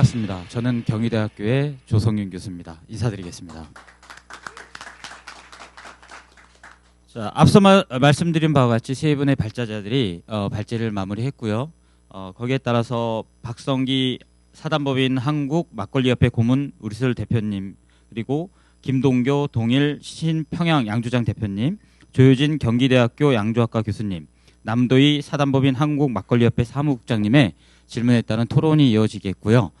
반갑습니다. 저는 경희대학교의 조성윤 교수입니다. 인사드리겠습니다. 자, 앞서 말씀드린 바와 같이 세 분의 발제자들이 발제를 마무리했고요. 거기에 따라서 박성기 사단법인 한국 막걸리협회 고문 우리슬 대표님, 그리고 김동교 동일 신평양 양조장 대표님, 조효진 경기대학교 양조학과 교수님, 남도희 사단법인 한국 막걸리협회 사무국장님의 질문에 따른 토론이 이어지겠고요.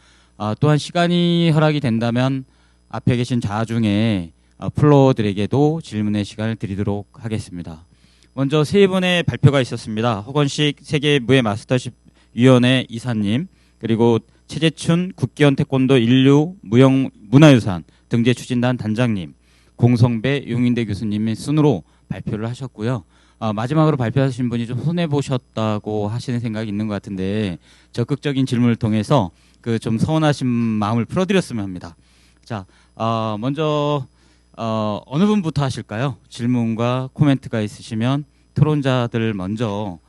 또한 시간이 허락이 된다면 앞에 계신 자아 중에 플로어들에게도 질문의 시간을 드리도록 하겠습니다. 먼저 세 분의 발표가 있었습니다. 허건식 세계무예 마스터십 위원회 이사님, 그리고 최재춘 국기원 태권도 인류 무형 문화유산 등재 추진단 단장님, 공성배 용인대 교수님의 순으로 발표를 하셨고요. 마지막으로 발표하신 분이 좀 손해보셨다고 하시는 생각이 있는 것 같은데 적극적인 질문을 통해서 그 좀 서운하신 마음을 풀어드렸으면 합니다. 자, 먼저 어느 분부터 하실까요? 질문과 코멘트가 있으시면 토론자들 먼저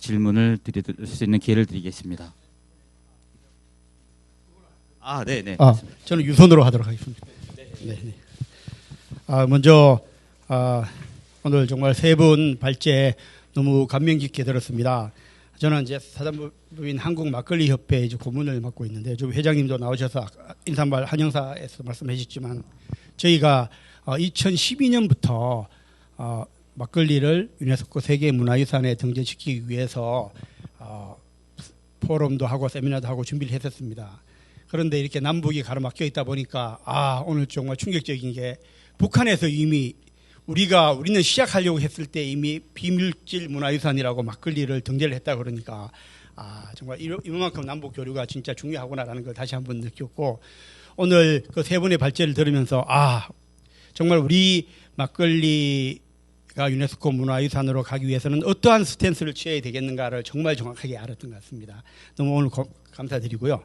질문을 드릴 수 있는 기회를 드리겠습니다. 네네. 저는 유선으로 하도록 하겠습니다. 네. 먼저 오늘 정말 세 분 발제 너무 감명 깊게 들었습니다. 저는 이제 사단법인 한국 막걸리 협회 이제 고문을 맡고 있는데, 좀 회장님도 나오셔서 인사말 한영사에서 말씀하셨지만 저희가 2012년부터 막걸리를 유네스코 세계문화유산에 등재시키기 위해서 포럼도 하고 세미나도 하고 준비를 했었습니다. 그런데 이렇게 남북이 가로막혀 있다 보니까 오늘 정말 충격적인 게, 북한에서 이미 우리는 시작하려고 했을 때 이미 비물질 문화유산이라고 막걸리를 등재를 했다 그러니까 정말 이만큼 남북 교류가 진짜 중요하구나라는 걸 다시 한번 느꼈고, 오늘 그 세 분의 발제를 들으면서 정말 우리 막걸리가 유네스코 문화유산으로 가기 위해서는 어떠한 스탠스를 취해야 되겠는가를 정말 정확하게 알았던 것 같습니다. 너무 오늘 감사드리고요.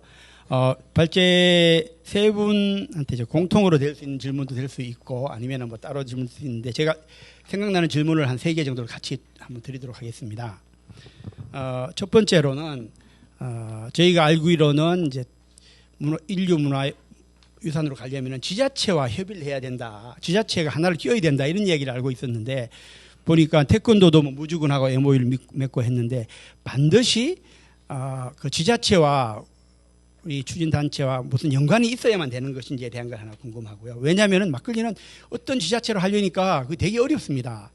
발제 세 분한테 이제 공통으로 될 수 있는 질문도 될 수 있고, 아니면 뭐 따로 질문도 있는데, 제가 생각나는 질문을 한 3개 정도를 같이 한번 드리도록 하겠습니다. 첫 번째로는 저희가 알기로는 이제 인류 문화유산으로 가려면은 지자체와 협의를 해야 된다, 지자체가 하나를 끼워야 된다, 이런 이야기를 알고 있었는데, 보니까 태권도도 무주군하고 MOU를 맺고 했는데 반드시 그 지자체와 우리 추진단체와 무슨 연관이 있어야만 되는 것인지에 대한 걸 하나 궁금하고요. 왜냐하면 막걸리는 어떤 지자체로 하려니까 그게 되게 어렵습니다.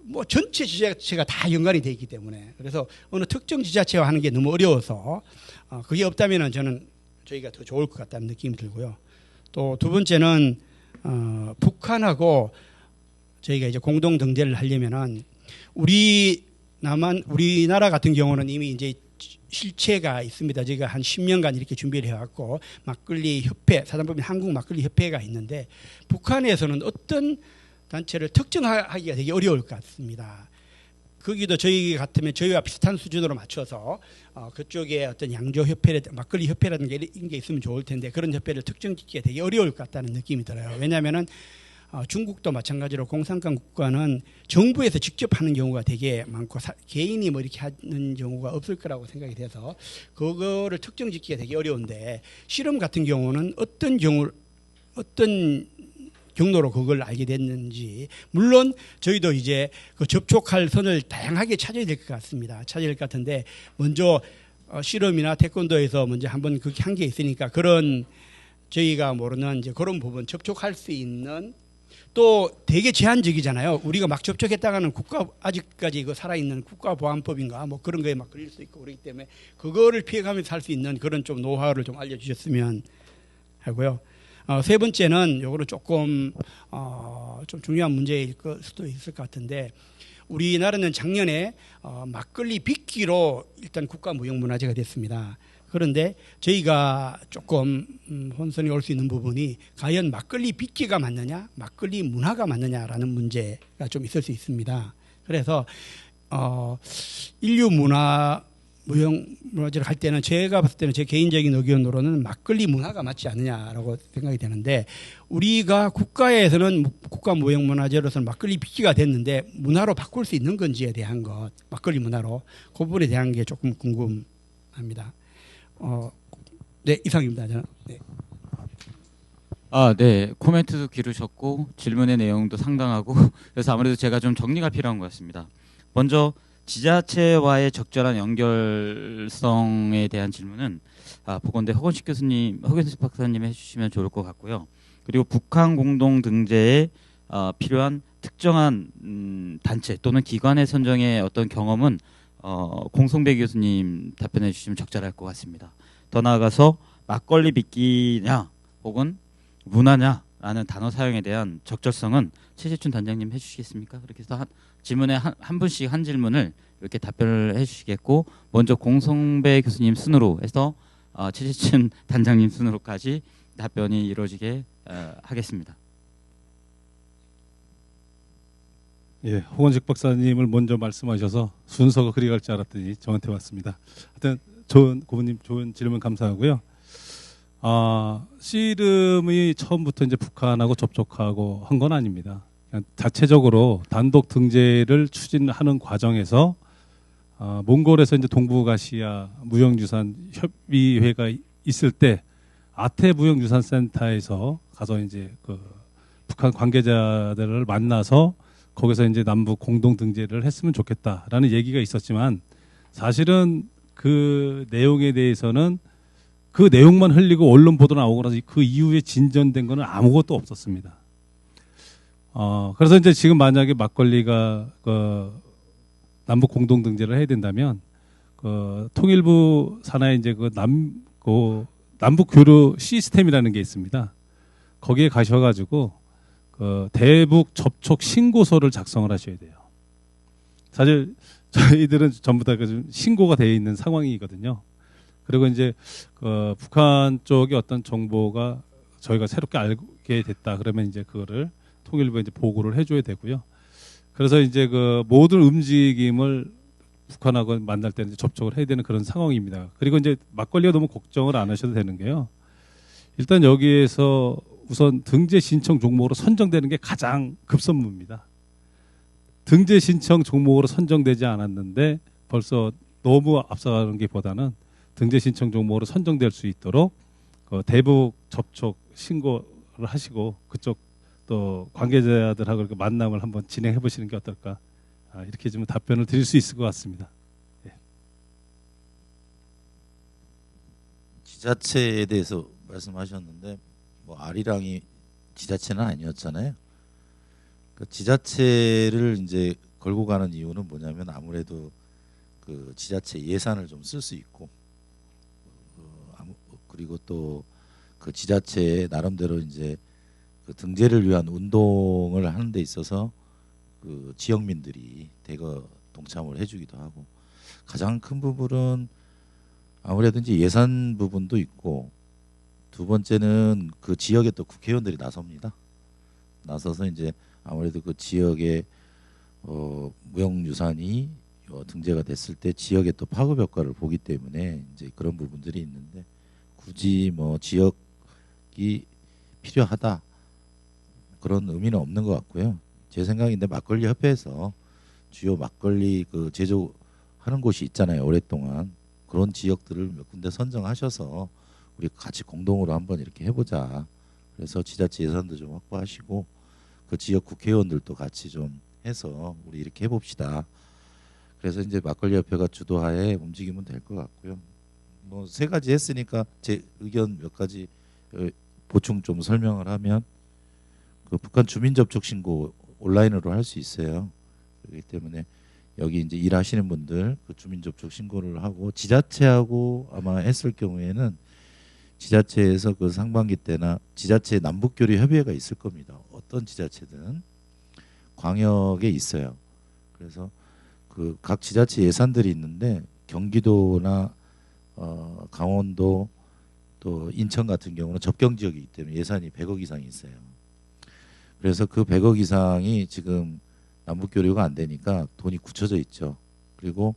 뭐 전체 지자체가 다 연관이 되어 있기 때문에, 그래서 어느 특정 지자체와 하는 게 너무 어려워서 그게 없다면 저는 저희가 더 좋을 것 같다는 느낌이 들고요. 또 두 번째는 북한하고 저희가 이제 공동 등재를 하려면은 우리나라 같은 경우는 이미 이제 실체가 있습니다. 저희가 한 10년간 이렇게 준비를 해왔고, 막걸리 협회, 사단법인 한국 막걸리 협회가 있는데, 북한에서는 어떤 단체를 특정하기가 되게 어려울 것 같습니다. 거기도 저희 같으면 저희와 비슷한 수준으로 맞춰서 그쪽에 어떤 양조협회, 막걸리 협회라는 게 이런 게 있으면 좋을 텐데, 그런 협회를 특정짓기가 되게 어려울 것 같다는 느낌이 들어요. 왜냐하면은 중국도 마찬가지로 공산당 국가는 정부에서 직접 하는 경우가 되게 많고, 개인이 뭐 이렇게 하는 경우가 없을 거라고 생각이 돼서 그거를 특정짓기가 되게 어려운데, 실험 같은 경우는 어떤 경로로 그걸 알게 됐는지, 물론 저희도 이제 그 접촉할 선을 다양하게 찾아야 될 것 같습니다. 찾아야 될 것 같은데, 먼저 실험이나 태권도에서 먼저 한번 그렇게 한 게 있으니까, 그런 저희가 모르는 이제 그런 부분 접촉할 수 있는, 또 되게 제한적이잖아요. 우리가 막 접촉했다가는 아직까지 이거 살아있는 국가보안법인가 뭐 그런 거에 막 걸릴 수 있고 그렇기 때문에, 그거를 피해가면서 할 수 있는 그런 좀 노하우를 좀 알려주셨으면 하고요. 세 번째는 요거는 조금 좀 중요한 문제일 수도 있을 것 같은데, 우리나라는 작년에 막걸리 빚기로 일단 국가무형문화재가 됐습니다. 그런데 저희가 조금 혼선이 올 수 있는 부분이, 과연 막걸리 빚기가 맞느냐, 막걸리 문화가 맞느냐라는 문제가 좀 있을 수 있습니다. 그래서 인류 무형문화재를 할 때는, 제가 봤을 때는 제 개인적인 의견으로는 막걸리 문화가 맞지 않느냐라고 생각이 되는데, 우리가 국가에서는 국가무형문화재로서는 막걸리 빚기가 됐는데 문화로 바꿀 수 있는 건지에 대한 것, 막걸리 문화로, 그 부분에 대한 게 조금 궁금합니다. 네, 이상입니다. 저는. 네. 네. 코멘트도 기르셨고 질문의 내용도 상당하고 그래서 아무래도 제가 좀 정리가 필요한 것 같습니다. 먼저 지자체와의 적절한 연결성에 대한 질문은 보건대 허건식 박사님이 해주시면 좋을 것 같고요. 그리고 북한 공동 등재에 필요한 특정한 단체 또는 기관의 선정의 어떤 경험은 공성배 교수님 답변해 주시면 적절할 것 같습니다. 더 나아가서 막걸리 빚기냐 혹은 문화냐라는 단어 사용에 대한 적절성은 최재춘 단장님 해주시겠습니까? 그렇게 해서 질문에 한 분씩 한 질문을 이렇게 답변을 해주시겠고 먼저 공성배 교수님 순으로 해서 최재춘 단장님 순으로까지 답변이 이루어지게 하겠습니다. 예, 호건식 박사님을 먼저 말씀하셔서 순서가 그리 갈 줄 알았더니 저한테 왔습니다. 하여튼 좋은 고문님 좋은 질문 감사하고요. 씨름이 처음부터 이제 북한하고 접촉하고 한 건 아닙니다. 그냥 자체적으로 단독 등재를 추진하는 과정에서 몽골에서 이제 동북아시아 무형유산 협의회가 있을 때 아태 무형유산센터에서 가서 이제 그 북한 관계자들을 만나서 거기서 이제 남북 공동 등재를 했으면 좋겠다라는 얘기가 있었지만 사실은 그 내용에 대해서는 그 내용만 흘리고 언론 보도 나오고 나서 그 이후에 진전된 거는 아무것도 없었습니다. 그래서 이제 지금 만약에 막걸리가 그 남북 공동 등재를 해야 된다면 그 통일부 산하에 이제 그 남북 교류 시스템이라는 게 있습니다. 거기에 가셔가지고 그 대북 접촉 신고서를 작성을 하셔야 돼요. 사실 저희들은 전부 다 신고가 되어 있는 상황이거든요. 그리고 이제 그 북한 쪽의 어떤 정보가 저희가 새롭게 알게 됐다 그러면 이제 그거를 통일부에 이제 보고를 해줘야 되고요. 그래서 이제 그 모든 움직임을 북한하고 만날 때는 접촉을 해야 되는 그런 상황입니다. 그리고 이제 막걸리가 너무 걱정을 안 하셔도 되는 게요. 일단 여기에서 우선 등재 신청 종목으로 선정되는 게 가장 급선무입니다. 등재 신청 종목으로 선정되지 않았는데 벌써 너무 앞서가는 게 보다는 등재 신청 종목으로 선정될 수 있도록 대북 접촉 신고를 하시고 그쪽 또 관계자들하고 이렇게 만남을 한번 진행해 보시는 게 어떨까 이렇게 좀 답변을 드릴 수 있을 것 같습니다. 예. 지자체에 대해서 말씀하셨는데 뭐 아리랑이 지자체는 아니었잖아요. 그 지자체를 이제 걸고 가는 이유는 뭐냐면 아무래도 그 지자체 예산을 좀 쓸 수 있고 그리고 또 그 지자체의 나름대로 이제 그 등재를 위한 운동을 하는 데 있어서 그 지역민들이 대거 동참을 해주기도 하고 가장 큰 부분은 아무래도 이제 예산 부분도 있고 두 번째는 그 지역에 또 국회의원들이 나섭니다. 나서서 이제 아무래도 그 지역의 무형유산이 등재가 됐을 때 지역의 또 파급 효과를 보기 때문에 이제 그런 부분들이 있는데 굳이 뭐 지역이 필요하다 그런 의미는 없는 것 같고요. 제 생각인데 막걸리 협회에서 주요 막걸리 그 제조하는 곳이 있잖아요. 오랫동안 그런 지역들을 몇 군데 선정하셔서 우리 같이 공동으로 한번 이렇게 해보자. 그래서 지자체 예산도 좀 확보하시고 그 지역 국회의원들도 같이 좀 해서 우리 이렇게 해봅시다. 그래서 이제 막걸리 협회가 주도하에 움직이면 될 것 같고요. 뭐 세 가지 했으니까 제 의견 몇 가지 보충 좀 설명을 하면 그 북한 주민 접촉 신고 온라인으로 할 수 있어요. 그렇기 때문에 여기 이제 일하시는 분들 그 주민 접촉 신고를 하고 지자체하고 아마 했을 경우에는 지자체에서 그 상반기 때나 지자체 남북교류 협의회가 있을 겁니다. 어떤 지자체든 광역에 있어요. 그래서 그 각 지자체 예산들이 있는데 경기도나 강원도 또 인천 같은 경우는 접경 지역이기 때문에 예산이 100억 이상이 있어요. 그래서 그 100억 이상이 지금 남북교류가 안 되니까 돈이 굳혀져 있죠. 그리고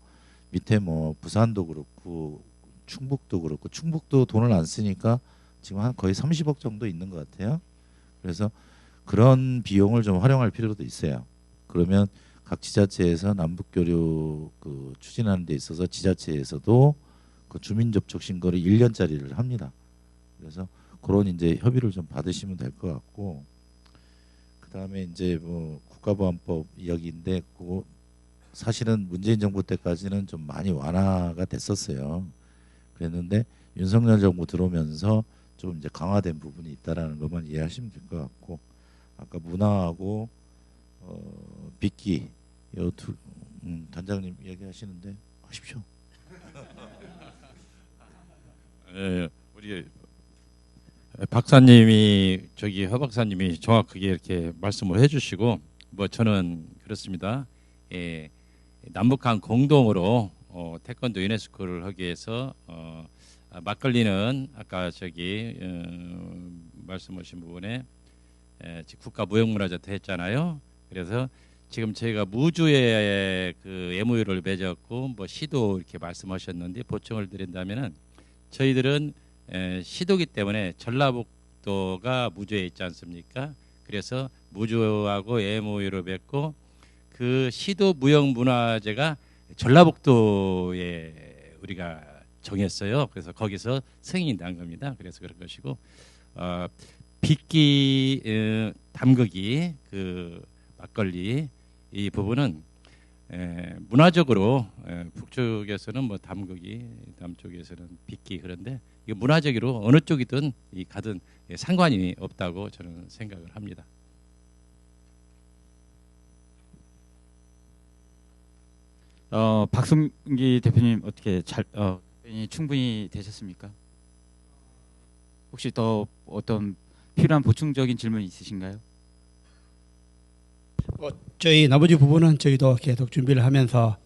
밑에 뭐 부산도 그렇고 충북도 그렇고 충북도 돈을 안 쓰니까 지금 한 거의 30억 정도 있는 것 같아요. 그래서 그런 비용을 좀 활용할 필요도 있어요. 그러면 각 지자체에서 남북교류 그 추진하는 데 있어서 지자체에서도 그 주민접촉 신고를 1년짜리를 합니다. 그래서 그런 이제 협의를 좀 받으시면 될 것 같고, 그 다음에 이제 뭐 국가보안법 이야기인데 그거 사실은 문재인 정부 때까지는 좀 많이 완화가 됐었어요. 그랬는데 윤석열 정부 들어오면서 좀 이제 강화된 부분이 있다라는 것만 이해하시면 될 것 같고, 아까 문화하고 빅기 이두 단장님 얘기하시는데 하십시오. 우리 박사님이 허 박사님이 정확하게 이렇게 말씀을 해주시고, 뭐 저는 그렇습니다. 남북한 공동으로 태권도 유네스코를 하기 위해서 막걸리는 아까 말씀하신 부분에 국가 무형문화재도 했잖아요. 그래서 지금 저희가 무주에 그 MOU를 맺었고, 뭐 시도 이렇게 말씀하셨는데 보충을 드린다면은 저희들은 시도기 때문에 전라북도가 무주에 있지 않습니까? 그래서 무주하고 MOU를 맺고 그 시도 무형문화재가 전라북도에 우리가 정했어요. 그래서 거기서 승인이 난 겁니다. 그래서 그런 것이고, 빗기 담그기 그 막걸리 이 부분은 문화적으로 북쪽에서는 뭐 담그기, 남쪽에서는 빗기, 그런데 이거 문화적으로 어느 쪽이든 가든 상관이 없다고 저는 생각을 합니다. 박승기 대표님 어떻게 충분히 되셨습니까? 혹시 더 어떤 필요한 보충적인 질문 있으신가요? 저희 나머지 부분은 저희도 계속 준비를 하면서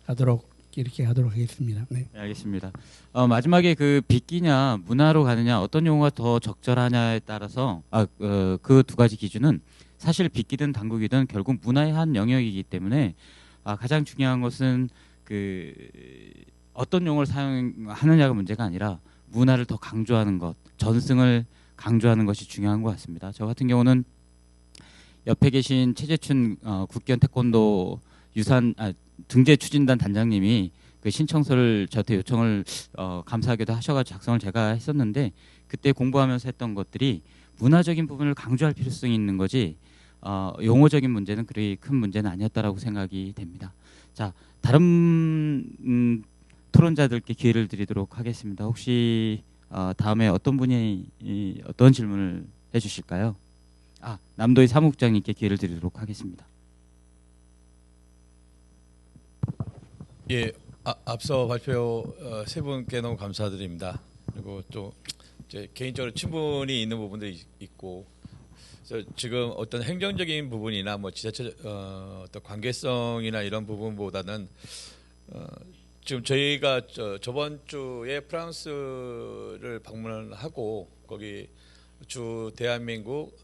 이렇게 하도록 하겠습니다. 네. 네, 알겠습니다. 마지막에 그 빗기냐 문화로 가느냐 어떤 용어가 더 적절하냐에 따라서 그 두 가지 기준은 사실 빗기든 당국이든 결국 문화의 한 영역이기 때문에 가장 중요한 것은 그 어떤 용어를 사용하느냐가 문제가 아니라 문화를 더 강조하는 것, 전승을 강조하는 것이 중요한 것 같습니다. 저 같은 경우는 옆에 계신 최재춘 국견 태권도 등재 추진단 단장님이 그 신청서를 저한테 요청을 감사하게도 하셔가지고 작성을 제가 했었는데, 그때 공부하면서 했던 것들이 문화적인 부분을 강조할 필요성이 있는 거지 용어적인 문제는 그리 큰 문제는 아니었다라고 생각이 됩니다. 자, 다른 토론자들께 기회를 드리도록 하겠습니다. 혹시 다음에 어떤 분이 어떤 질문을 해주실까요? 남도희 사무국장님께 기회를 드리도록 하겠습니다. 예, 앞서 발표 세 분께 너무 감사드립니다. 그리고 또 제 개인적으로 친분이 있는 부분도 있고, 그래서 지금 어떤 행정적인 부분이나 뭐 지자체 어떤 관계성이나 이런 부분보다는 지금 저희가 저번 주에 프랑스를 방문하고 거기 주 대한민국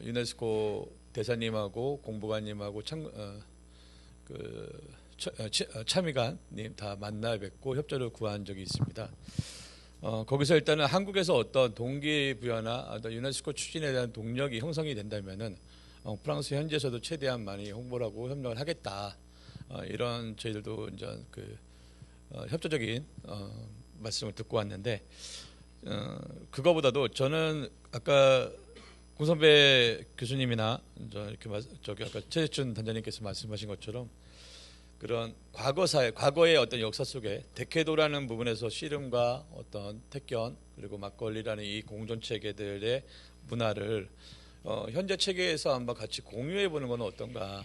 유네스코 대사님하고 공보관님하고 참의관님 다 만나 뵙고 협조를 구한 적이 있습니다. 거기서 일단은 한국에서 어떤 동기부여나 어떤 유네스코 추진에 대한 동력이 형성이 된다면은 프랑스 현지에서도 최대한 많이 홍보를 하고 협력을 하겠다. 이런 저희들도 이제 협조적인 말씀을 듣고 왔는데, 그거보다도 저는 아까 공선배 교수님이나 이렇게 아까 최재춘 단장님께서 말씀하신 것처럼 그런 과거의 어떤 역사 속에 대케도라는 부분에서 씨름과 어떤 택견 그리고 막걸리라는 이 공존 체계들의 문화를 현재 체계에서 한번 같이 공유해 보는 건 어떤가.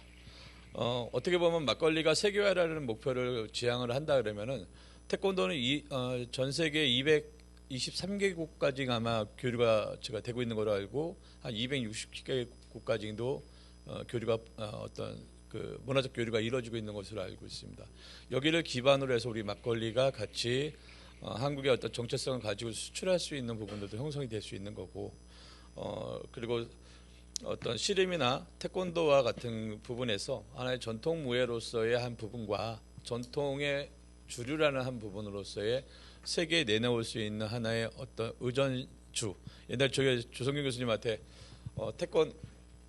어떻게 보면 막걸리가 세계화라는 목표를 지향을 한다 그러면은 태권도는 전 세계 223개국까지 아마 교류가 제가 되고 있는 걸로 알고 한 260개국까지도 교류가 어떤 그 문화적 교류가 이루어지고 있는 것으로 알고 있습니다. 여기를 기반으로 해서 우리 막걸리가 같이 한국의 어떤 정체성을 가지고 수출할 수 있는 부분들도 형성이 될 수 있는 거고, 그리고 어떤 씨름이나 태권도와 같은 부분에서 하나의 전통 무예로서의 한 부분과 전통의 주류라는 한 부분으로서의 세계에 내놓을 수 있는 하나의 어떤 의전주. 옛날 저희 조성균 교수님한테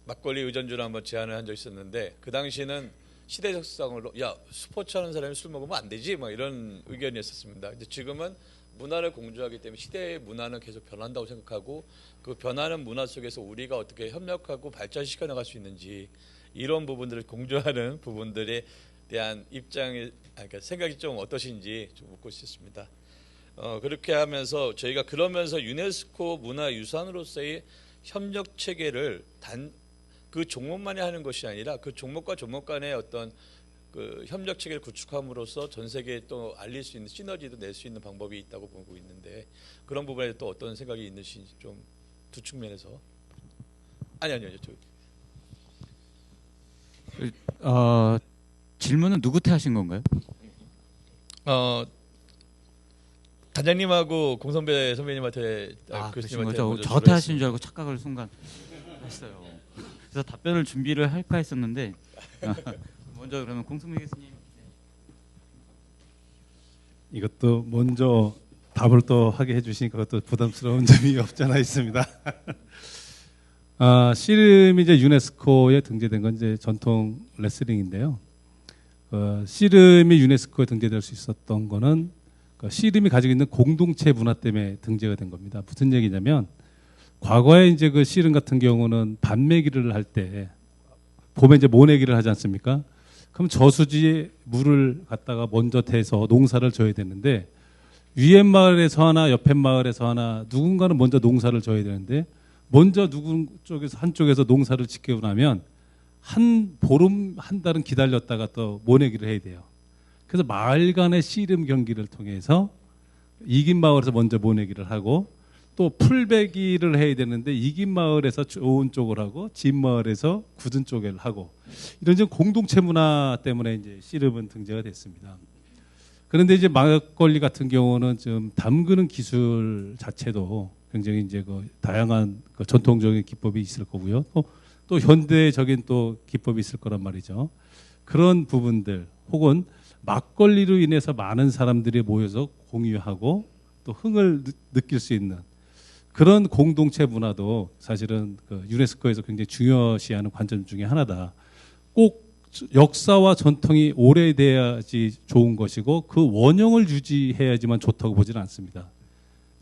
막걸리 의전주를 한번 제안을 한 적이 있었는데, 그 당시에는 시대적상으로 스포츠 하는 사람이 술 먹으면 안 되지 뭐 이런 의견이었었습니다. 근데 지금은 문화를 공유하기 때문에 시대의 문화는 계속 변한다고 생각하고 그 변하는 문화 속에서 우리가 어떻게 협력하고 발전시켜 나갈 수 있는지 이런 부분들을 공유하는 부분들에 대한 그러니까 생각이 좀 어떠신지 좀 묻고 싶습니다. 그렇게 하면서 저희가 그러면서 유네스코 문화유산으로서의 협력 체계를 그 종목만이 하는 것이 아니라 그 종목과 종목 간의 어떤 그 협력 체계를 구축함으로써 전 세계에 또 알릴 수 있는 시너지도 낼 수 있는 방법이 있다고 보고 있는데 그런 부분에 또 어떤 생각이 있는지 좀 두 측면에서 아니요 질문은 누구한테 하신 건가요? 단장님하고 공선배 선배님한테 그러신 교수님한테 거죠? 먼저 저한테 하신 주로 줄 알고 착각을 순간 했어요. 그래서 답변을 준비를 할까 했었는데 먼저 그러면 공승민 교수님. 이것도 먼저 답을 또 하게 해주시니까 그것도 부담스러운 점이 없잖아 있습니다. 씨름이 이제 유네스코에 등재된 건 이제 전통 레슬링인데요. 씨름이 유네스코에 등재될 수 있었던 거는 씨름이 가지고 있는 공동체 문화 때문에 등재가 된 겁니다. 무슨 얘기냐면 과거에 이제 그 씨름 같은 경우는 반매기를 할 때 봄에 이제 모내기를 하지 않습니까? 그럼 저수지에 물을 갖다가 먼저 대서 농사를 져야 되는데 위에 마을에서 하나 옆에 마을에서 하나 누군가는 먼저 농사를 져야 되는데 먼저 누군 쪽에서 한쪽에서 농사를 짓고 나면 한 보름 한 달은 기다렸다가 또 모내기를 해야 돼요. 그래서 마을 간의 씨름 경기를 통해서 이긴 마을에서 먼저 모내기를 하고 또 풀베기를 해야 되는데 이긴 마을에서 좋은 쪽을 하고 진 마을에서 굳은 쪽을 하고 이런 좀 공동체 문화 때문에 이제 씨름은 등재가 됐습니다. 그런데 이제 막걸리 같은 경우는 좀 담그는 기술 자체도 굉장히 이제 그 다양한 그 전통적인 기법이 있을 거고요. 또 현대적인 또 기법이 있을 거란 말이죠. 그런 부분들 혹은 막걸리로 인해서 많은 사람들이 모여서 공유하고 또 흥을 느낄 수 있는 그런 공동체 문화도 사실은 그 유네스코에서 굉장히 중요시하는 관점 중에 하나다. 꼭 역사와 전통이 오래돼야지 좋은 것이고 그 원형을 유지해야지만 좋다고 보지는 않습니다.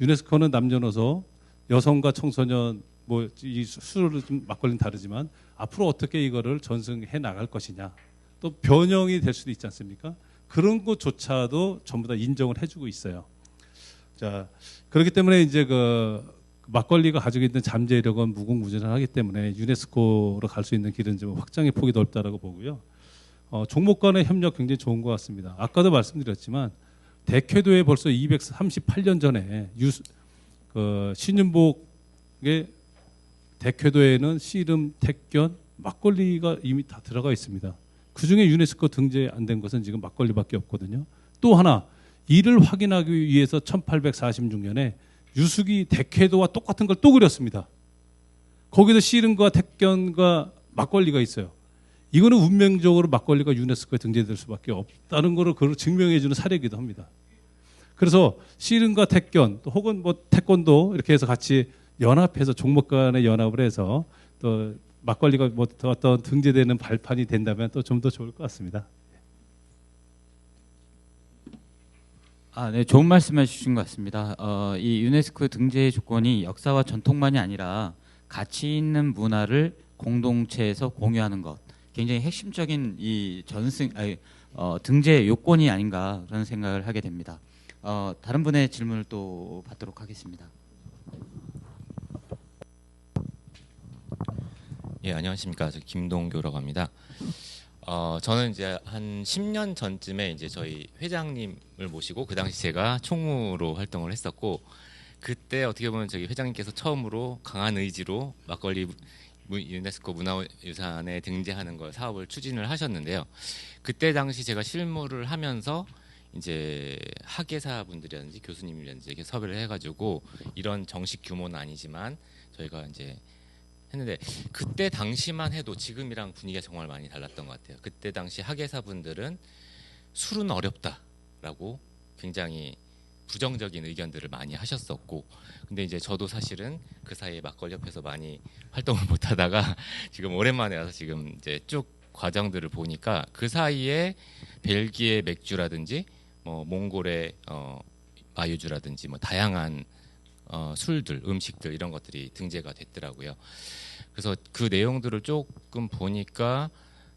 유네스코는 남녀노소 여성과 청소년 뭐 이 술을 좀 막걸리는 다르지만 앞으로 어떻게 이거를 전승해 나갈 것이냐 또 변형이 될 수도 있지 않습니까? 그런 것조차도 전부 다 인정을 해주고 있어요. 자 그렇기 때문에 이제 그 막걸리가 가지고 있는 잠재력은 무궁무진하기 때문에 유네스코로 갈 수 있는 길은 좀 확장의 폭이 넓다라고 보고요. 종목 간의 협력 굉장히 좋은 것 같습니다. 아까도 말씀드렸지만 대쾌도에 벌써 238년 전에 신윤복의 대쾌도에는 씨름, 택견, 막걸리가 이미 다 들어가 있습니다. 그중에 유네스코 등재 안 된 것은 지금 막걸리밖에 없거든요. 또 하나 이를 확인하기 위해서 1846년에 유숙이 대쾌도와 똑같은 걸 또 그렸습니다. 거기도 씨름과 택견과 막걸리가 있어요. 이거는 운명적으로 막걸리가 유네스코에 등재될 수밖에 없다는 것을 그걸 증명해주는 사례이기도 합니다. 그래서 씨름과 택견 혹은 뭐 태권도 이렇게 해서 같이 연합해서 종목 간의 연합을 해서 또 막걸리가 뭐 어떤 등재되는 발판이 된다면 또 좀 더 좋을 것 같습니다. 네, 좋은 말씀해 주신 것 같습니다. 이 유네스코 등재 조건이 역사와 전통만이 아니라 가치 있는 문화를 공동체에서 공유하는 것, 굉장히 핵심적인 이 등재 요건이 아닌가 그런 생각을 하게 됩니다. 다른 분의 질문을 또 받도록 하겠습니다. 예, 안녕하십니까. 저 김동교라고 합니다. 저는 이제 한 10년 전쯤에 이제 저희 회장님을 모시고 그 당시 제가 총무로 활동을 했었고 그때 어떻게 보면 저기 회장님께서 처음으로 강한 의지로 막걸리 유네스코 문화유산에 등재하는 걸 사업을 추진을 하셨는데요. 그때 당시 제가 실무를 하면서 이제 학예사 분들이라든지 교수님이라든지 이렇게 섭외를 해가지고 이런 정식 규모는 아니지만 저희가 이제 했는데 그때 당시만 해도 지금이랑 분위기가 정말 많이 달랐던 것 같아요. 그때 당시 학예사 분들은 술은 어렵다라고 굉장히 부정적인 의견들을 많이 하셨었고, 근데 이제 저도 사실은 그 사이에 막걸리 협회에서 많이 활동을 못하다가 지금 오랜만에 와서 지금 이제 쭉 과정들을 보니까 그 사이에 벨기에 맥주라든지 뭐 몽골의 마유주라든지 뭐 다양한 술들, 음식들 이런 것들이 등재가 됐더라고요. 그래서 그 내용들을 조금 보니까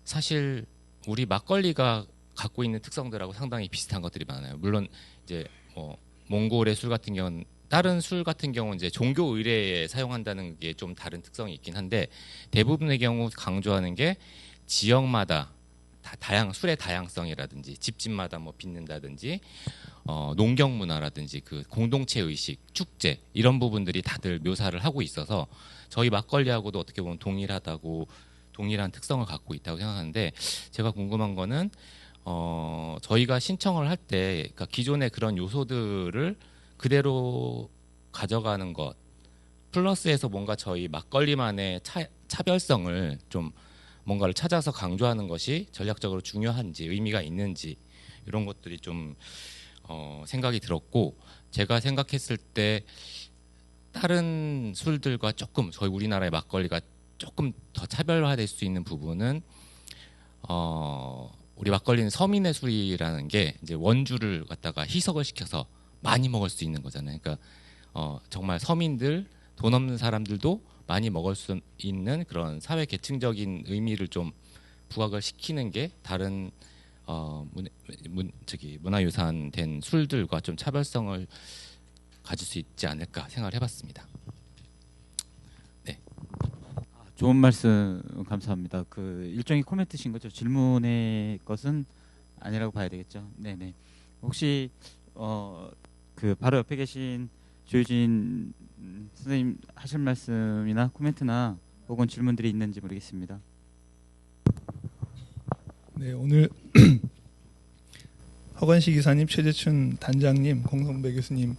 사실 우리 막걸리가 갖고 있는 특성들하고 상당히 비슷한 것들이 많아요. 물론 이제 뭐 몽골의 술 같은 경우는 다른 술 같은 경우는 이제 종교 의례에 사용한다는 게 좀 다른 특성이 있긴 한데 대부분의 경우 강조하는 게 지역마다 술의 다양성이라든지 집집마다 뭐 빚는다든지 농경 문화라든지 그 공동체 의식, 축제 이런 부분들이 다들 묘사를 하고 있어서 저희 막걸리하고도 어떻게 보면 동일한 특성을 갖고 있다고 생각하는데 제가 궁금한 거는 저희가 신청을 할 때 그러니까 기존의 그런 요소들을 그대로 가져가는 것 플러스해서 뭔가 저희 막걸리만의 차별성을 좀 뭔가를 찾아서 강조하는 것이 전략적으로 중요한지 의미가 있는지 이런 것들이 좀 생각이 들었고 제가 생각했을 때 다른 술들과 조금 저희 우리나라의 막걸리가 조금 더 차별화될 수 있는 부분은 우리 막걸리는 서민의 술이라는 게 이제 원주를 갖다가 희석을 시켜서 많이 먹을 수 있는 거잖아요. 그러니까 정말 서민들 돈 없는 사람들도 많이 먹을 수 있는 그런 사회 계층적인 의미를 좀 부각을 시키는 게 다른 문화유산 된 술들과 좀 차별성을 가질 수 있지 않을까 생각을 해봤습니다. 네. 좋은 말씀 감사합니다. 그 일종의 코멘트신 거죠? 질문의 것은 아니라고 봐야 되겠죠. 네네. 혹시 그 바로 옆에 계신 조유진 선생님 하실 말씀이나 코멘트나 혹은 질문들이 있는지 모르겠습니다. 네, 오늘 허건식 이사님, 최재춘 단장님, 공성배 교수님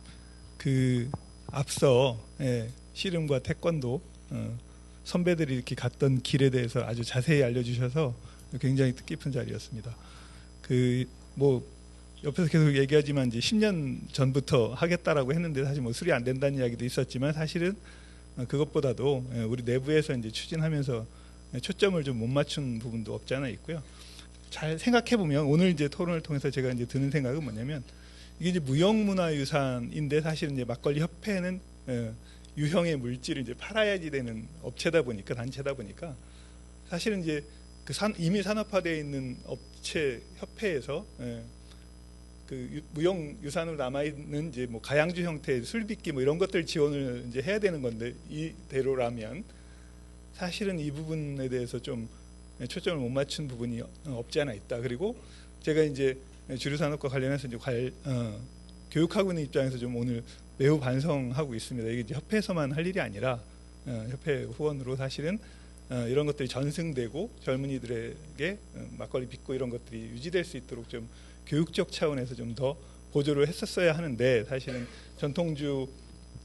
그 앞서 씨름과 태권도 선배들이 이렇게 갔던 길에 대해서 아주 자세히 알려주셔서 굉장히 뜻깊은 자리였습니다. 그 뭐 옆에서 계속 얘기하지만 이제 10년 전부터 하겠다라고 했는데 사실 뭐 술이 안 된다는 이야기도 있었지만 사실은 그것보다도 우리 내부에서 이제 추진하면서 초점을 좀 못 맞춘 부분도 없지 않아 있고요. 잘 생각해 보면 오늘 이제 토론을 통해서 제가 이제 드는 생각은 뭐냐면 이게 이제 무형문화유산인데 사실은 이제 막걸리 협회는 유형의 물질을 이제 팔아야지 되는 업체다 보니까 단체다 보니까 사실은 이제 그 이미 산업화되어 있는 업체 협회에서 그 무형유산으로 남아 있는 이제 뭐 가양주 형태의 술빚기 뭐 이런 것들 지원을 이제 해야 되는 건데 이대로라면 사실은 이 부분에 대해서 좀 초점을 못 맞춘 부분이 없지 않아 있다. 그리고 제가 이제 주류산업과 관련해서 이제 교육하고 있는 입장에서 좀 오늘 매우 반성하고 있습니다. 이게 이제 협회에서만 할 일이 아니라 협회 후원으로 사실은 이런 것들이 전승되고 젊은이들에게 막걸리 빚고 이런 것들이 유지될 수 있도록 좀 교육적 차원에서 좀 더 보조를 했었어야 하는데 사실은 전통주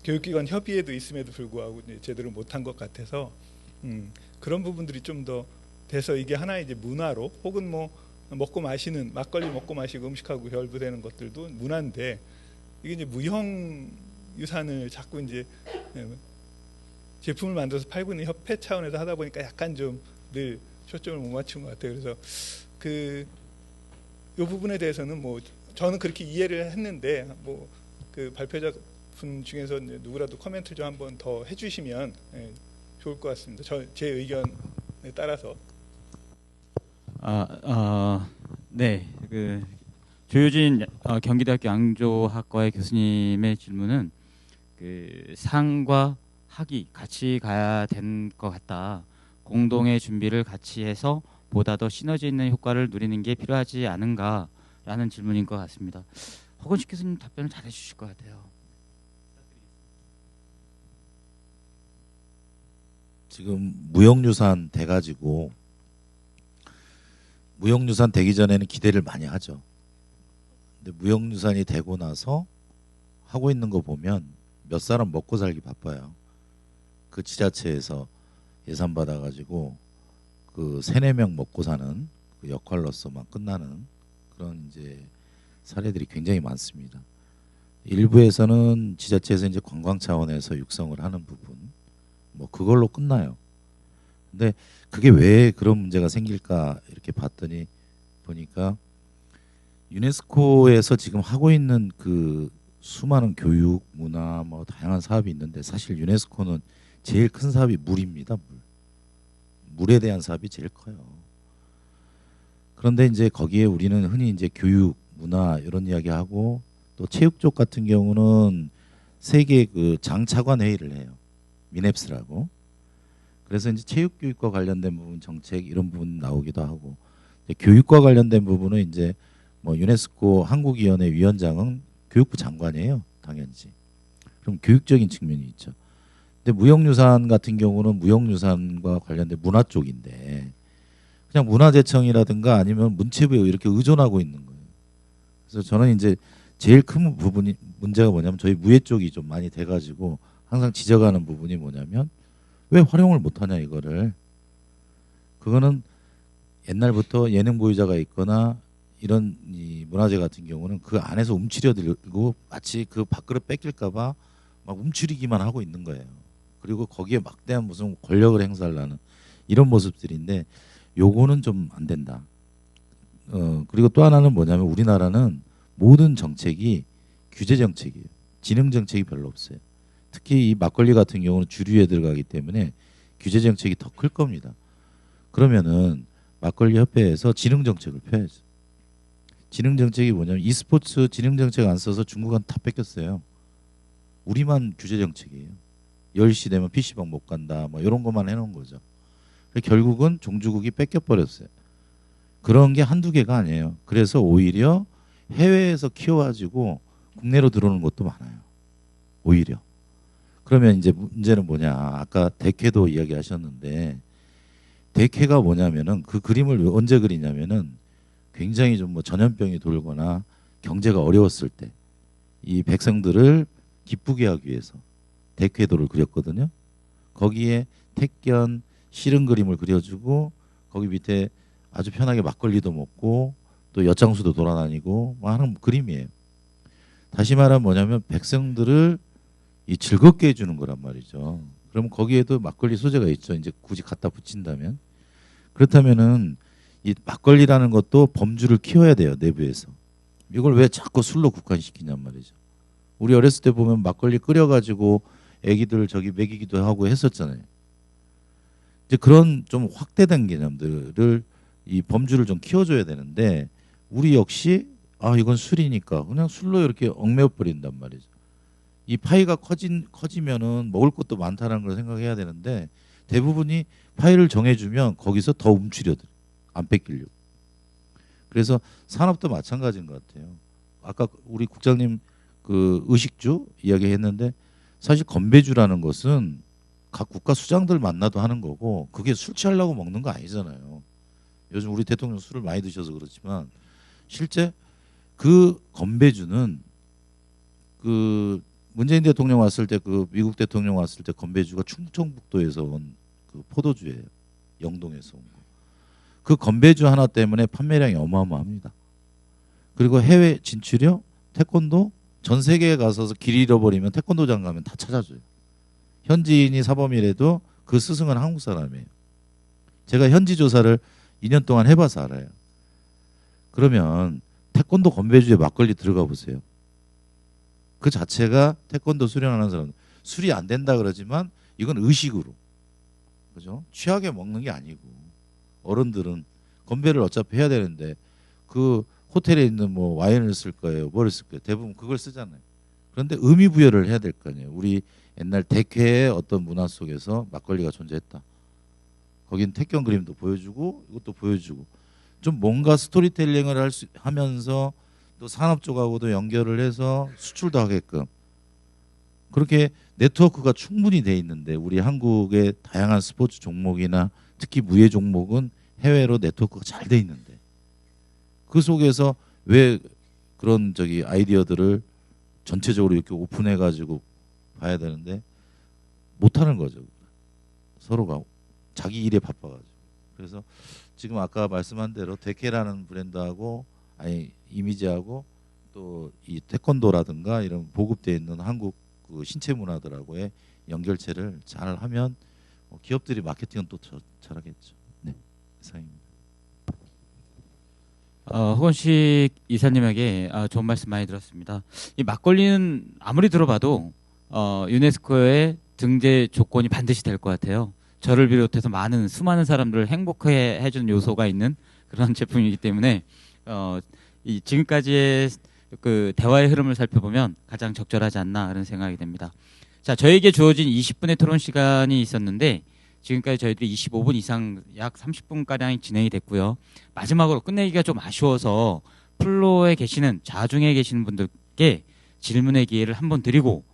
교육기관 협의회도 있음에도 불구하고 이제 제대로 못한 것 같아서 그런 부분들이 좀 더 돼서 이게 하나의 이제 문화로 혹은 뭐 먹고 마시는 막걸리 먹고 마시고 음식하고 결부되는 것들도 문화인데 이게 이제 무형 유산을 자꾸 이제 제품을 만들어서 팔고 있는 협회 차원에서 하다 보니까 약간 좀 늘 초점을 못 맞춘 것 같아요. 그래서 이 부분에 대해서는 뭐 저는 그렇게 이해를 했는데 뭐 그 발표자 분 중에서 누구라도 코멘트를 좀 한번 더 해주시면 좋을 것 같습니다. 제 의견에 따라서. 네. 그 조유진 경기대학교 양조학과의 교수님의 질문은 그 상과 학이 같이 가야 된 것 같다. 공동의 준비를 같이 해서 보다 더 시너지 있는 효과를 누리는 게 필요하지 않은가라는 질문인 것 같습니다. 허건식 교수님 답변을 잘 해주실 것 같아요. 지금 무형유산 돼가지고 무형유산 되기 전에는 기대를 많이 하죠. 근데 무형유산이 되고 나서 하고 있는 거 보면 몇 사람 먹고 살기 바빠요. 그 지자체에서 예산 받아가지고 그 3-4명 먹고 사는 그 역할로서만 끝나는 그런 이제 사례들이 굉장히 많습니다. 일부에서는 지자체에서 이제 관광 차원에서 육성을 하는 부분, 뭐 그걸로 끝나요. 근데 그게 왜 그런 문제가 생길까 이렇게 봤더니 보니까 유네스코에서 지금 하고 있는 그 수많은 교육, 문화, 뭐 다양한 사업이 있는데 사실 유네스코는 제일 큰 사업이 물입니다. 물에 대한 사업이 제일 커요. 그런데 이제 거기에 우리는 흔히 이제 교육, 문화 이런 이야기하고 또 체육 쪽 같은 경우는 세계 그 장차관 회의를 해요. 미넵스라고. 그래서 이제 체육교육과 관련된 부분 정책 이런 부분 나오기도 하고 이제 교육과 관련된 부분은 이제 뭐 유네스코 한국위원회 위원장은 교육부 장관이에요, 당연히. 그럼 교육적인 측면이 있죠. 근데 무형유산 같은 경우는 무형유산과 관련된 문화 쪽인데 그냥 문화재청이라든가 아니면 문체부에 이렇게 의존하고 있는 거예요. 그래서 저는 이제 제일 큰 부분이 문제가 뭐냐면 저희 무예 쪽이 좀 많이 돼가지고 항상 지적하는 부분이 뭐냐면 왜 활용을 못하냐 이거를. 그거는 옛날부터 예능 보유자가 있거나 이런 이 문화재 같은 경우는 그 안에서 움츠려 들고 마치 그 밥그릇 뺏길까봐 막 움츠리기만 하고 있는 거예요. 그리고 거기에 막대한 무슨 권력을 행사하려는 이런 모습들인데 요거는 좀 안 된다. 그리고 또 하나는 뭐냐면 우리나라는 모든 정책이 규제 정책이에요. 지능 정책이 별로 없어요. 특히 이 막걸리 같은 경우는 주류에 들어가기 때문에 규제 정책이 더 클 겁니다. 그러면은 막걸리 협회에서 지능 정책을 펴야죠. 지능 정책이 뭐냐면 e스포츠 지능 정책 안 써서 중국한테 다 뺏겼어요. 우리만 규제 정책이에요. 10시 되면 PC방 못 간다. 뭐 이런 것만 해놓은 거죠. 결국은 종주국이 뺏겨버렸어요. 그런 게 한두 개가 아니에요. 그래서 오히려 해외에서 키워가지고 국내로 들어오는 것도 많아요. 오히려. 그러면 이제 문제는 뭐냐. 아까 대캐도 이야기하셨는데 대캐가 뭐냐면은 그 그림을 언제 그리냐면은 굉장히 좀 뭐 전염병이 돌거나 경제가 어려웠을 때 이 백성들을 기쁘게 하기 위해서 대캐도를 그렸거든요. 거기에 택견 싫은 그림을 그려주고 거기 밑에 아주 편하게 막걸리도 먹고 또 엿장수도 돌아다니고 뭐 하는 그림이에요. 다시 말하면 뭐냐면 백성들을 이 즐겁게 해주는 거란 말이죠. 그럼 거기에도 막걸리 소재가 있죠. 이제 굳이 갖다 붙인다면. 그렇다면은 이 막걸리라는 것도 범주를 키워야 돼요. 내부에서. 이걸 왜 자꾸 술로 국한시키냔 말이죠. 우리 어렸을 때 보면 막걸리 끓여가지고 애기들 저기 먹이기도 하고 했었잖아요. 이제 그런 좀 확대된 개념들을 이 범주를 좀 키워줘야 되는데 우리 역시 아 이건 술이니까 그냥 술로 이렇게 얽매여 버린단 말이죠. 이 파이가 커지면은 먹을 것도 많다는 걸 생각해야 되는데 대부분이 파이를 정해주면 거기서 더 움츠려들 안 뺏기려고. 그래서 산업도 마찬가지인 것 같아요. 아까 우리 국장님 그 의식주 이야기했는데 사실 건배주라는 것은 각 국가 수장들 만나도 하는 거고 그게 술 취하려고 먹는 거 아니잖아요. 요즘 우리 대통령 술을 많이 드셔서 그렇지만 실제 그 건배주는 그 문재인 대통령 왔을 때 그 미국 대통령 왔을 때 건배주가 충청북도에서 온 그 포도주예요. 영동에서 온 거. 그 건배주 하나 때문에 판매량이 어마어마합니다. 그리고 해외 진출이요? 태권도 전 세계에 가서 길 잃어버리면 태권도장 가면 다 찾아줘요. 현지인이 사범이라도 그 스승은 한국 사람이에요. 제가 현지 조사를 2년 동안 해봐서 알아요. 그러면 태권도 건배주에 막걸리 들어가 보세요. 그 자체가 태권도 수련하는 사람 술이 안 된다 그러지만 이건 의식으로 그죠? 취하게 먹는 게 아니고 어른들은 건배를 어차피 해야 되는데 그 호텔에 있는 뭐 와인을 쓸 거예요, 뭐를 쓸 거예요. 대부분 그걸 쓰잖아요. 그런데 의미 부여를 해야 될 거 아니에요. 우리 옛날 대캐의 어떤 문화 속에서 막걸리가 존재했다. 거긴 택견 그림도 보여주고 이것도 보여주고 좀 뭔가 스토리텔링을 하면서 또 산업 쪽하고도 연결을 해서 수출도 하게끔 그렇게 네트워크가 충분히 돼 있는데 우리 한국의 다양한 스포츠 종목이나 특히 무예 종목은 해외로 네트워크가 잘 돼 있는데 그 속에서 왜 그런 저기 아이디어들을 전체적으로 이렇게 오픈해 가지고 봐야 되는데 못하는 거죠. 서로가 자기 일에 바빠가지고. 그래서 지금 아까 말씀한 대로 데케라는 브랜드하고 아니 이미지하고 또 이 태권도라든가 이런 보급되어 있는 한국 그 신체 문화들하고의 연결체를 잘 하면 기업들이 마케팅은 또 잘하겠죠. 네, 이상입니다. 허건식 이사님에게 좋은 말씀 많이 들었습니다. 이 막걸리는 아무리 들어봐도 유네스코의 등재 조건이 반드시 될 것 같아요. 저를 비롯해서 수많은 사람들을 행복해 해주는 요소가 있는 그런 제품이기 때문에 이 지금까지의 그 대화의 흐름을 살펴보면 가장 적절하지 않나 그런 생각이 됩니다. 자, 저에게 주어진 20분의 토론 시간이 있었는데 지금까지 저희들이 25분 이상 약 30분 가량이 진행이 됐고요. 마지막으로 끝내기가 좀 아쉬워서 플로어에 계시는 좌중에 계시는 분들께 질문의 기회를 한번 드리고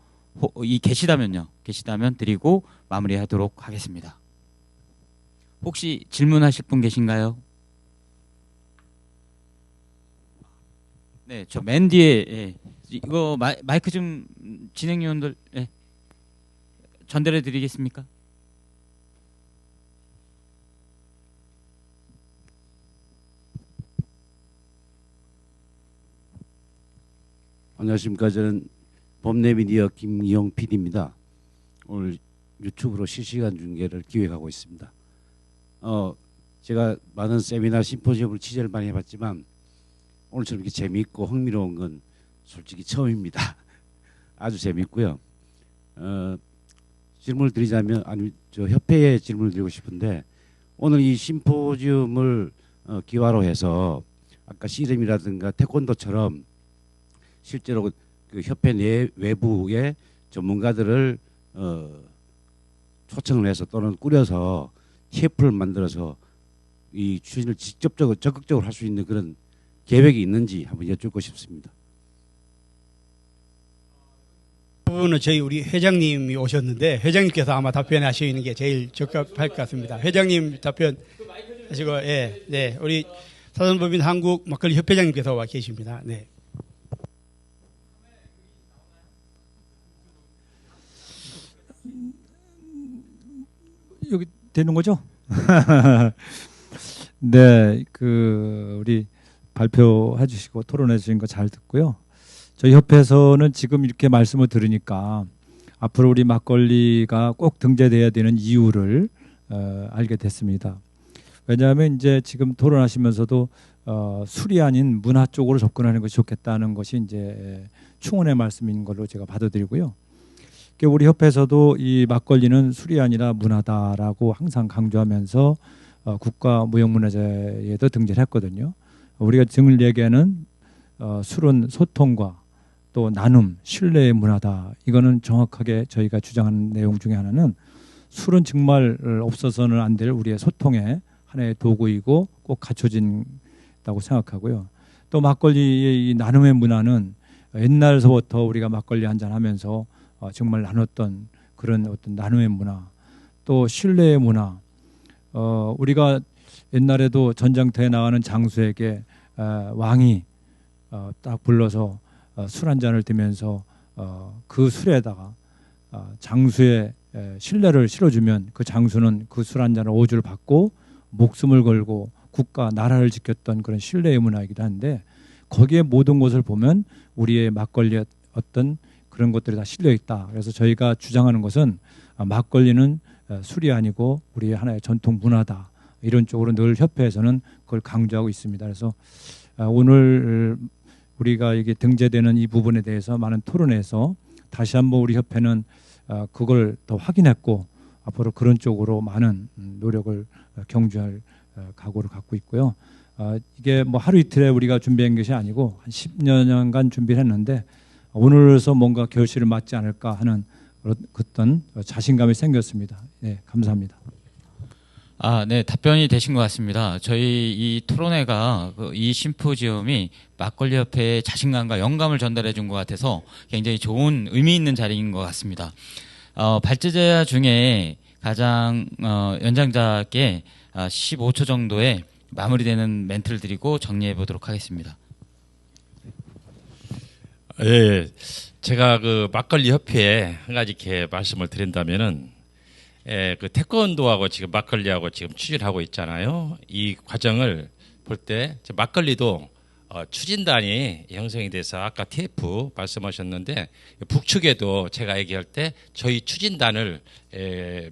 계시다면 드리고 마무리하도록 하겠습니다. 혹시 질문하실 분 계신가요? 네, 저 맨 뒤에 이거 마이크 좀 진행위원들 전달해 드리겠습니까? 안녕하십니까. 저는 범내미디어 김이용 PD입니다. 오늘 유튜브로 실시간 중계를 기획하고 있습니다. 제가 많은 세미나 심포지엄을 취재를 많이 해봤지만 오늘처럼 이렇게 재미있고 흥미로운 건 솔직히 처음입니다. 아주 재미있고요. 질문을 드리자면 저 협회에 질문을 드리고 싶은데 오늘 이 심포지엄을 기화로 해서 아까 씨름이라든가 태권도처럼 실제로 그 협회 외부의 전문가들을 초청을 해서 또는 꾸려서 TF를 만들어서 이 추진을 직접적으로 적극적으로 할 수 있는 그런 계획이 있는지 한번 여쭙고 싶습니다. 그 부분은 저희 우리 회장님이 오셨는데 회장님께서 아마 답변하시는 게 제일 적합할 것 같습니다. 회장님 답변하시고 네, 우리 사단법인 한국 막걸리 협회장님께서 와 계십니다. 네. 여기 되는 거죠? 네, 우리 발표해 주시고 토론해 주신 거 잘 듣고요. 저희 협회에서는 지금 이렇게 말씀을 들으니까 앞으로 우리 막걸리가 꼭 등재돼야 되는 이유를 알게 됐습니다. 왜냐하면 이제 지금 토론하시면서도 술이 아닌 문화 쪽으로 접근하는 것이 좋겠다는 것이 이제 충원의 말씀인 걸로 제가 받아들이고요. 우리 협회에서도 이 막걸리는 술이 아니라 문화다라고 항상 강조하면서 국가 무형문화재에도 등재를 했거든요. 우리가 등을 얘기하는 술은 소통과 또 나눔, 신뢰의 문화다. 이거는 정확하게 저희가 주장하는 내용 중에 하나는 술은 정말 없어서는 안 될 우리의 소통의 하나의 도구이고 꼭 갖춰진다고 생각하고요. 또 막걸리의 이 나눔의 문화는 옛날서부터 우리가 막걸리 한잔 하면서 정말 나눴던 그런 어떤 나눔의 문화, 또 신뢰의 문화. 우리가 옛날에도 전장터에 나가는 장수에게 왕이 딱 불러서 술 한 잔을 드면서 그 술에다가 장수의 신뢰를 실어주면 그 장수는 그 술 한 잔을 오주를 받고 목숨을 걸고 국가 나라를 지켰던 그런 신뢰의 문화이기도 한데 거기에 모든 것을 보면 우리의 막걸리의 어떤 그런 것들이 다 실려 있다. 그래서 저희가 주장하는 것은 막걸리는 술이 아니고 우리의 하나의 전통 문화다. 이런 쪽으로 늘 협회에서는 그걸 강조하고 있습니다. 그래서 오늘 우리가 이게 등재되는 이 부분에 대해서 많은 토론에서 다시 한번 우리 협회는 그걸 더 확인했고 앞으로 그런 쪽으로 많은 노력을 경주할 각오를 갖고 있고요. 이게 뭐 하루 이틀에 우리가 준비한 것이 아니고 한 10여 년간 준비를 했는데 오늘로서 뭔가 결실을 맞지 않을까 하는 어떤 자신감이 생겼습니다. 네, 감사합니다. 네, 답변이 되신 것 같습니다. 저희 이 토론회가 이 심포지엄이 막걸리 협회의 자신감과 영감을 전달해 준 것 같아서 굉장히 좋은 의미 있는 자리인 것 같습니다. 발제자 중에 가장 연장자께 15초 정도의 마무리되는 멘트를 드리고 정리해 보도록 하겠습니다. 예, 제가 그 막걸리 협회에 한 가지 이렇게 말씀을 드린다면은, 그 태권도하고 지금 막걸리하고 지금 추진하고 있잖아요. 이 과정을 볼 때 막걸리도 추진단이 형성이 돼서 아까 TF 말씀하셨는데 북측에도 제가 얘기할 때 저희 추진단을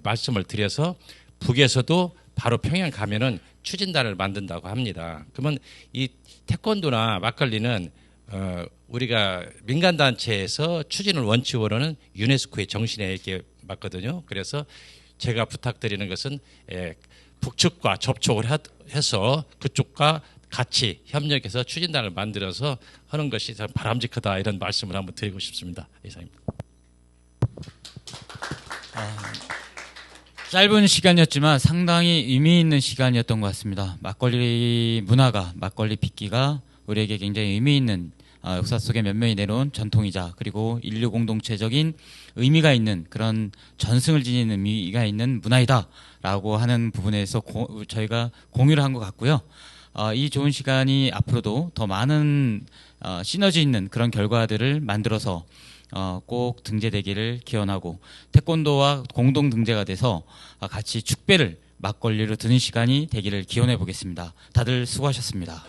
말씀을 드려서 북에서도 바로 평양 가면은 추진단을 만든다고 합니다. 그러면 이 태권도나 막걸리는 우리가 민간 단체에서 추진을 원칙으로는 유네스코의 정신에 이렇게 맞거든요. 그래서 제가 부탁드리는 것은 북측과 접촉을 해서 그쪽과 같이 협력해서 추진단을 만들어서 하는 것이 참 바람직하다 이런 말씀을 한번 드리고 싶습니다. 이상입니다. 짧은 시간이었지만 상당히 의미 있는 시간이었던 것 같습니다. 막걸리 문화가, 막걸리 빚기가 우리에게 굉장히 의미 있는 역사 속에 몇몇이 내놓은 전통이자 그리고 인류 공동체적인 의미가 있는 그런 전승을 지니는 의미가 있는 문화이다라고 하는 부분에서 저희가 공유를 한 것 같고요. 이 좋은 시간이 앞으로도 더 많은 시너지 있는 그런 결과들을 만들어서 꼭 등재되기를 기원하고 태권도와 공동 등재가 돼서 같이 축배를 막걸리로 드는 시간이 되기를 기원해 보겠습니다. 다들 수고하셨습니다.